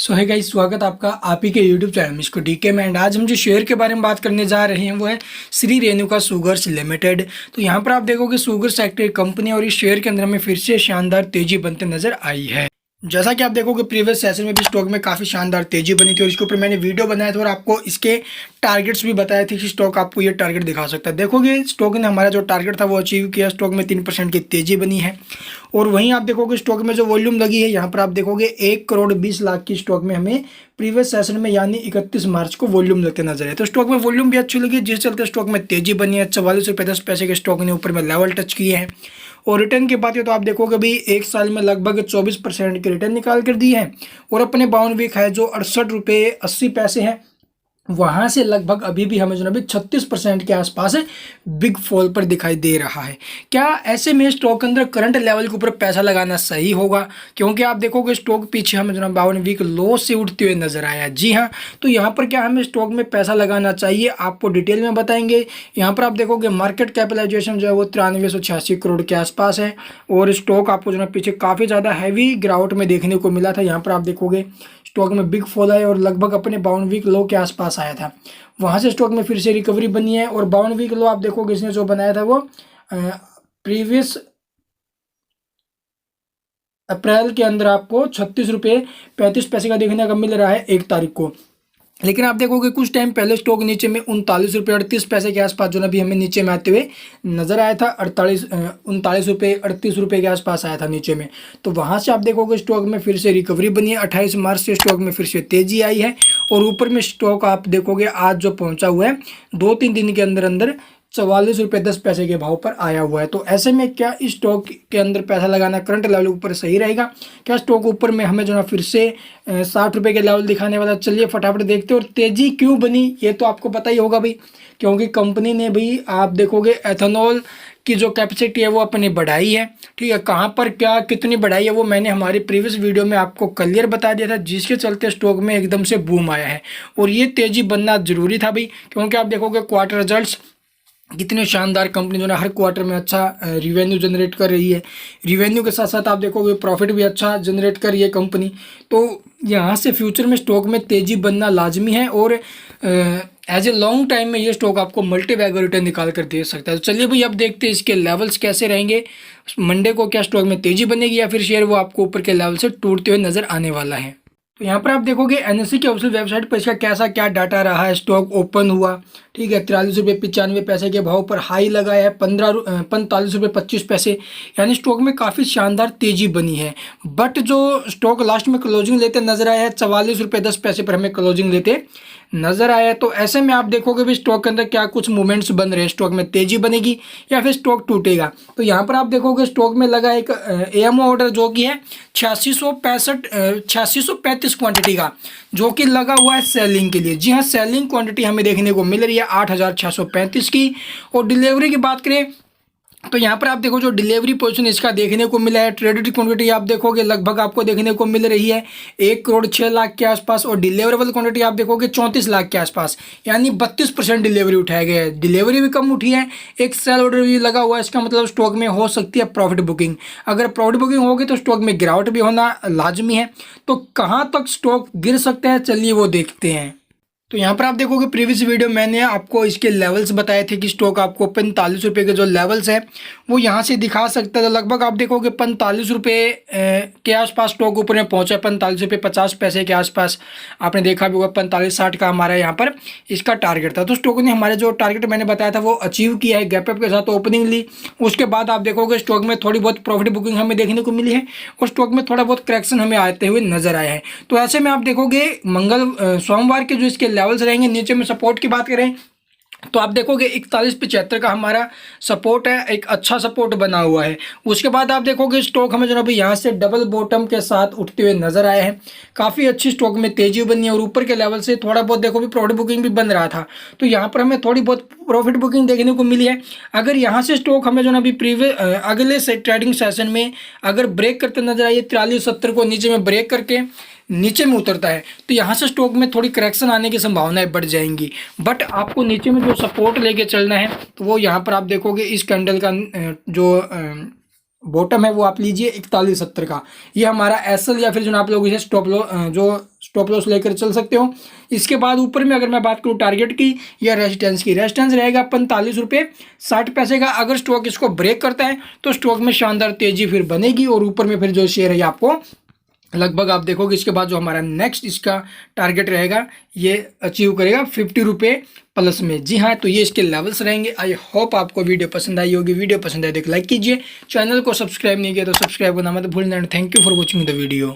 सो है गाइस, स्वागत आपका आप ही के यूट्यूब चैनल मिस्को डीके में। एंड आज हम जो शेयर के बारे में बात करने जा रहे हैं वो है श्री रेणुका शुगर्स लिमिटेड। तो यहाँ पर आप देखोगे शुगर सेक्टर कंपनी और इस शेयर के अंदर हमें फिर से शानदार तेजी बनते नजर आई है। जैसा कि आप देखोगे प्रीवियस सेशन में भी स्टॉक में काफ़ी शानदार तेजी बनी थी और इसके ऊपर मैंने वीडियो बनाया था और आपको इसके टारगेट्स भी बताए थे कि स्टॉक आपको ये टारगेट दिखा सकता है। देखोगे स्टॉक ने हमारा जो टारगेट था वो अचीव किया, स्टॉक में 3% की तेजी बनी है। और वहीं आप देखोगे स्टॉक में जो वॉल्यूम लगी है, यहाँ पर आप देखोगे 1,20,00,000 की स्टॉक में हमें प्रीवियस सेशन में यानी 31 मार्च को वॉल्यूम लगते नजर आए। तो स्टॉक में वॉल्यूम भी अच्छी लगी, जिस चलते स्टॉक में तेजी बनी है। 44 रुपये 10 पैसे के स्टॉक ने ऊपर में लेवल टच किए हैं। और रिटर्न की बात है तो आप देखोगे भाई एक साल में लगभग 24% की रिटर्न निकाल कर दी है। और अपने बाउंड वीक है जो 68 रुपये 80 पैसे है, वहां से लगभग अभी भी हमें जो है 36% के आसपास बिग फॉल पर दिखाई दे रहा है। क्या ऐसे में स्टॉक के अंदर करंट लेवल के ऊपर पैसा लगाना सही होगा? क्योंकि आप देखोगे स्टॉक पीछे हमें जो है 52 वीक लो से उठते हुए नजर आया। जी हाँ, तो यहाँ पर क्या हमें स्टॉक में पैसा लगाना चाहिए, आपको डिटेल में बताएंगे। यहाँ पर आप देखोगे मार्केट कैपिटलाइजेशन जो है वो 9386 करोड़ के आसपास है। और स्टॉक आपको जो है पीछे काफ़ी ज़्यादा हैवी गिरावट में देखने को मिला था। यहाँ पर आप देखोगे स्टॉक में बिग फॉल आया और लगभग अपने 52 वीक लो के आसपास आया था। वहां से स्टॉक में फिर से रिकवरी बनी है और 52 वीक लो आप देखोगे इसने जो बनाया था वो प्रीवियस अप्रैल के अंदर आपको 36 रुपये 35 पैसे का देखने का मिल रहा है 1 तारीख को। लेकिन आप देखोगे कुछ टाइम पहले स्टॉक नीचे में 39 रुपये 38 पैसे के आसपास जो अभी हमें नीचे में आते हुए नजर आया था। 39 रुपये 38 रुपये के आसपास आया था नीचे में। तो वहां से आप देखोगे स्टॉक में फिर से रिकवरी बनी है। 28 मार्च से स्टॉक में फिर से तेजी आई है और ऊपर में स्टॉक आप देखोगे आज जो पहुंचा हुआ है 2-3 दिन के अंदर अंदर 44 रुपये 10 पैसे के भाव पर आया हुआ है। तो ऐसे में क्या इस स्टॉक के अंदर पैसा लगाना करंट लेवल ऊपर सही रहेगा? क्या स्टॉक ऊपर में हमें जो है फिर से 60 रुपये के लेवल दिखाने वाला? चलिए फटाफट देखते हैं। और तेजी क्यों बनी ये तो आपको पता ही होगा भाई, क्योंकि कंपनी ने भी आप देखोगे एथेनॉल की जो कैपेसिटी है वो अपनी बढ़ाई है। ठीक है, कहाँ पर क्या कितनी बढ़ाई है वो मैंने हमारी प्रीवियस वीडियो में आपको क्लियर बता दिया था, जिसके चलते स्टॉक में एकदम से बूम आया है। और ये तेजी बनना जरूरी था भाई, क्योंकि आप देखोगे क्वार्टर रिजल्ट्स कितने शानदार, कंपनी जो है हर क्वार्टर में अच्छा रिवेन्यू जनरेट कर रही है। रिवेन्यू के साथ साथ आप देखोगे प्रॉफिट भी अच्छा जनरेट कर रही है कंपनी। तो यहाँ से फ्यूचर में स्टॉक में तेजी बनना लाजमी है और एज ए लॉन्ग टाइम में ये स्टॉक आपको मल्टी बैगर रिटर्न निकाल कर दे सकता है। तो चलिए भाई अब देखते हैं इसके लेवल्स कैसे रहेंगे। मंडे को क्या स्टॉक में तेजी बनेगी या फिर शेयर वो आपको ऊपर के लेवल से टूटते हुए नजर आने वाला है। तो यहाँ पर आप देखोगे एनएससी के ऑफिशियल वेबसाइट पर इसका कैसा क्या डाटा रहा है। स्टॉक ओपन हुआ, ठीक है, 43 रुपये 95 पैसे के भाव पर हाई लगाया है 45 रुपये 25 पैसे, यानी स्टॉक में काफ़ी शानदार तेजी बनी है। बट जो स्टॉक लास्ट में क्लोजिंग लेते नजर आया है 44 रुपये 10 पैसे पर हमें क्लोजिंग लेते नजर आया है। तो ऐसे में आप देखोगे भी स्टॉक के अंदर क्या कुछ मूवमेंट्स बन रहे हैं, स्टॉक में तेजी बनेगी या फिर स्टॉक टूटेगा। तो यहाँ पर आप देखोगे स्टॉक में लगा एक एएमओ ऑर्डर जो कि है 8635 क्वांटिटी का, जो कि लगा हुआ है सेलिंग के लिए। जी हाँ, सेलिंग क्वांटिटी हमें देखने को मिल रही है 8635 की। और डिलीवरी की बात करें तो यहाँ पर आप देखो जो डिलीवरी पोजीशन इसका देखने को मिला है, ट्रेडेड क्वांटिटी आप देखोगे लगभग आपको देखने को मिल रही है 1,06,00,000 के आसपास। और डिलीवरेबल क्वांटिटी आप देखोगे 34 लाख के आसपास, यानी 32% डिलीवरी उठाया गया है। डिलीवरी भी कम उठी है, एक सेल ऑर्डर भी लगा हुआ है। इसका मतलब स्टॉक में हो सकती है प्रॉफिट बुकिंग। अगर प्रॉफिट बुकिंग होगी तो स्टॉक में गिरावट भी होना लाजमी है। तो कहाँ तक स्टॉक गिर सकता है चलिए वो देखते हैं। तो यहाँ पर आप देखोगे प्रीवियस वीडियो मैंने आपको इसके लेवल्स बताए थे कि स्टॉक आपको 45 रुपये के जो लेवल्स है वो यहाँ से दिखा सकता है। तो लगभग आप देखोगे 45 रुपये के आसपास स्टॉक ऊपर में पहुँचा है, 45 रुपये 50 पैसे के आसपास। आपने देखा भी होगा 45-60 का हमारा यहाँ पर इसका टारगेट था। तो स्टॉक ने हमारे जो टारगेट मैंने बताया था वो अचीव किया है, गैप अप के साथ ओपनिंग ली। उसके बाद आप देखोगे स्टॉक में थोड़ी बहुत प्रॉफिट बुकिंग हमें देखने को मिली है और स्टॉक में थोड़ा बहुत करेक्शन हमें आते हुए नजर आया है। तो ऐसे में आप देखोगे सोमवार के जो इसके लेवल्स रहेंगे, नीचे में सपोर्ट की बात करें तो आप देखोगे 4175 का हमारा सपोर्ट है, एक अच्छा सपोर्ट बना हुआ है। उसके बाद आप देखोगे स्टॉक हमें जो है यहाँ से डबल बॉटम के साथ उठते हुए नजर आए हैं। काफ़ी अच्छी स्टॉक में तेजी बनी है और ऊपर के लेवल से थोड़ा बहुत देखो भी प्रॉफिट बुकिंग भी बन रहा था। तो यहाँ पर हमें थोड़ी बहुत प्रॉफिट बुकिंग देखने को मिली है। अगर यहाँ से स्टॉक हमें जो है अभी अगले से ट्रेडिंग सेशन में अगर ब्रेक करते नजर आइए 4370 को नीचे में ब्रेक करके नीचे में उतरता है तो यहाँ से स्टॉक में थोड़ी करेक्शन आने की संभावनाएं बढ़ जाएंगी। बट आपको नीचे में जो सपोर्ट लेके चलना है तो वो यहाँ पर आप देखोगे इस कैंडल का जो बॉटम है वो आप लीजिए 4170 का। ये हमारा एसएल या फिर जो आप लोग इसे स्टॉप लॉस लेकर चल सकते हो। इसके बाद ऊपर में अगर मैं बात करूँ टारगेट की या रेजिस्टेंस की, रेजिस्टेंस रहेगा 45 रुपये 60 पैसे का। अगर स्टॉक इसको ब्रेक करता है तो स्टॉक में शानदार तेजी फिर बनेगी और ऊपर में फिर जो शेयर है आपको लगभग आप देखोगे इसके बाद जो हमारा नेक्स्ट इसका टारगेट रहेगा ये अचीव करेगा 50 रुपये प्लस में। जी हाँ, तो ये इसके लेवल्स रहेंगे। आई होप आपको वीडियो पसंद आई होगी। वीडियो पसंद आए तो लाइक कीजिए, चैनल को सब्सक्राइब नहीं किया तो सब्सक्राइब करना मत भूलना। Thank you for watching the video.